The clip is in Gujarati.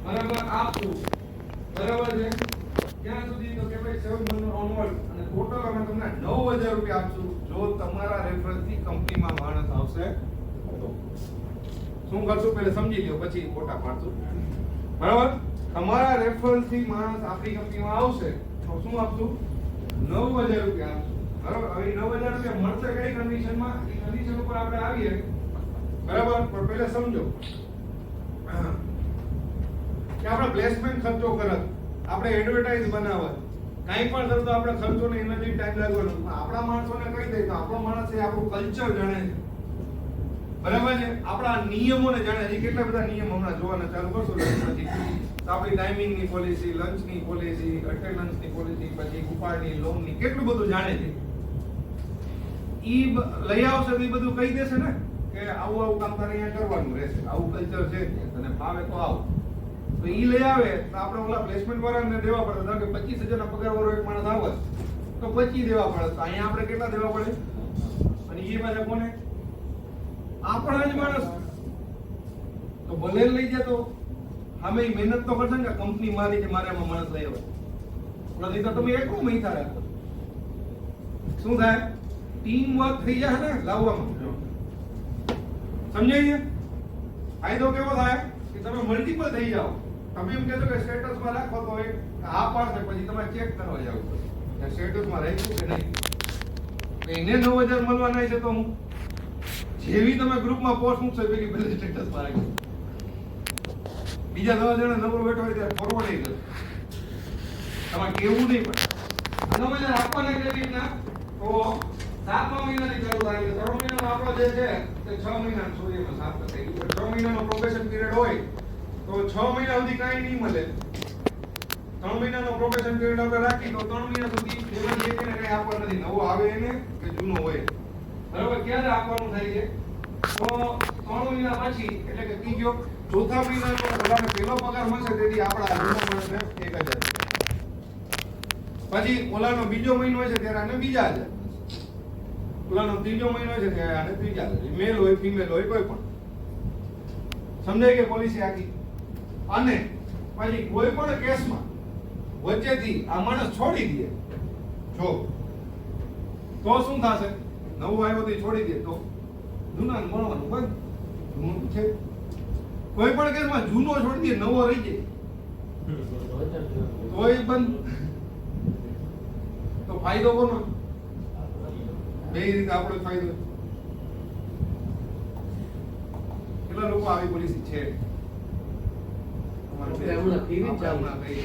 બરાબર આપશું, બરાબર છે ત્યાં સુધી તો કે ભાઈ 7 મંથ ઓનવર્ડ અને ટોટલ અમે તમને 9000 રૂપિયા આપશું જો તમારા રેફરન્સથી કંપનીમાં માણસ આવશે તો. શું કરશું પહેલા સમજી લ્યો પછી ફોટા પાડશું. બરાબર, તમારા રેફરન્સથી માણસ આપણી કંપનીમાં આવશે તો શું આપશું? 9000 રૂપિયા આપશું. બરાબર, હવે 9000 રૂપિયા મળશે કઈ કન્ડિશનમાં? એ કન્ડિશન ઉપર આપણે આવીએ. બરાબર, પણ પહેલા સમજો કે આપણે પ્લેસમેન્ટ ખર્ચો કરત, આપણે એડવર્ટાઇઝ બનાવત, કાંઈ પણ કરતો આપણે ખર્ચો ને એનર્જી ટાઈમ લાગવાનો. આપણા માણસોને કહી દે તો આપણો માણસ એ આપણું કલ્ચર જાણે છે. બરાબર છે, આપણા નિયમોને જાણે છે. કેટલા બધા નિયમો હમણાં જોવાના ચાલુ કરશો પછી તો આપણી ટાઈમિંગની પોલિસી, લંચની પોલિસી, અટેન્ડન્સની પોલિસી, પછી ઉપાડની, લોનની, કેટલું બધું જાણે છે. ઈ લઈ આવશે તો એ બધું કહી દેશે ને કે આવું આવું કામ તારે અહીંયા કરવાનું રહેશે, આવું કલ્ચર છે, તને ફાવે તો આવ. તો ઈ લઈ આવે તો આપણે ઓલા પ્લેસમેન્ટ વાળાને દેવા પડે. ધારો કે 25,000 ના પગાર વાળો એક માણસ આવે તો 25 દેવા પડે. તો અહીંયા આપણે કેટલા દેવા પડે? અને એ પાછા કોને? આપણા જ માણસ. તો ભલે લઈ જાય તો અમે મહેનત તો કરશે ને કંપની મારી કે મારે આમાં માણસ લઈ આવે. નથી તો તમે એકલું મહિના રાખો. શું થાય? ટીમ વર્ક થઈ જાય ને લાવવામાં. સમજાય છે? ફાયદો કેવો થાય કે તમે મલ્ટીપલ થઈ જાઓ. તમે એમ કહેશો કે સ્ટેટસમાં રાખો તો એક હા પાડશે, પછી તમારે ચેક કરવા જાવ કે સ્ટેટસમાં રાખ્યું કે નહીં. એને 9000 મળવાના છે તો હું જેવી તમે ગ્રુપમાં પોસ્ટ મૂકશો પેલી બધી સ્ટેટસમાં રાખી, બીજા 10 જણા નંબર બેઠો હોય ત્યારે ફોરવર્ડ થઈ જશે. તમારે કેવું નહીં પડે. 9000 આપવાના કેવી રીતના? તો 7મા મહિનાની ચાલુ થાય. 3 મહિનાનો આપણો જે છે તે 6 મહિનાનો સૂર્યમાં 7 થઈ ગયું. 6 મહિનાનો પ્રોબેશન પીરિયડ હોય તો 6 મહિના સુધી કાંઈ નહીં મળે. 3 મહિનાનો પ્રોબેશન પીરિયડ આપણે રાખી તો 3 મહિના સુધી એમાંથી એકને કંઈ આપવા નથી. નવો આવે એને કે જૂનો હોય. બરાબર, ક્યારે આપવાનું થાય છે? તો 3 મહિના પછી, એટલે કે ત્રીજો ચોથા મહિનાનો ઓલાને પહેલો પગાર મળશે તેથી આપણા જૂનો માણસને 1000. પછી ઓલાનો બીજો મહિનો હોય છે ત્યારે આને બીજા 1000. ઓલાનો ત્રીજો મહિનો છે ત્યારે આને ત્રીજા 1000. મેલ હોય ફિમેલ હોય કોઈ પણ. સમજાય કે પોલિસી આખી? અને પછી કોઈ પણ કેસમાં વચ્ચેથી આ માણસ છોડી દે જો તો શું થશે? નવું આવ્યો તો છોડી દે તો જૂનાને મળવાનું બંધ. જૂનું છે કોઈ પણ કેસમાં જૂનો છોડી દે નવો રહી જાય તોય બંધ. તો ફાયદો કોનો? બે રીતે આપણો ફાયદો. કેટલા લોકો આવી પોલિસી છે? બરોબર છે.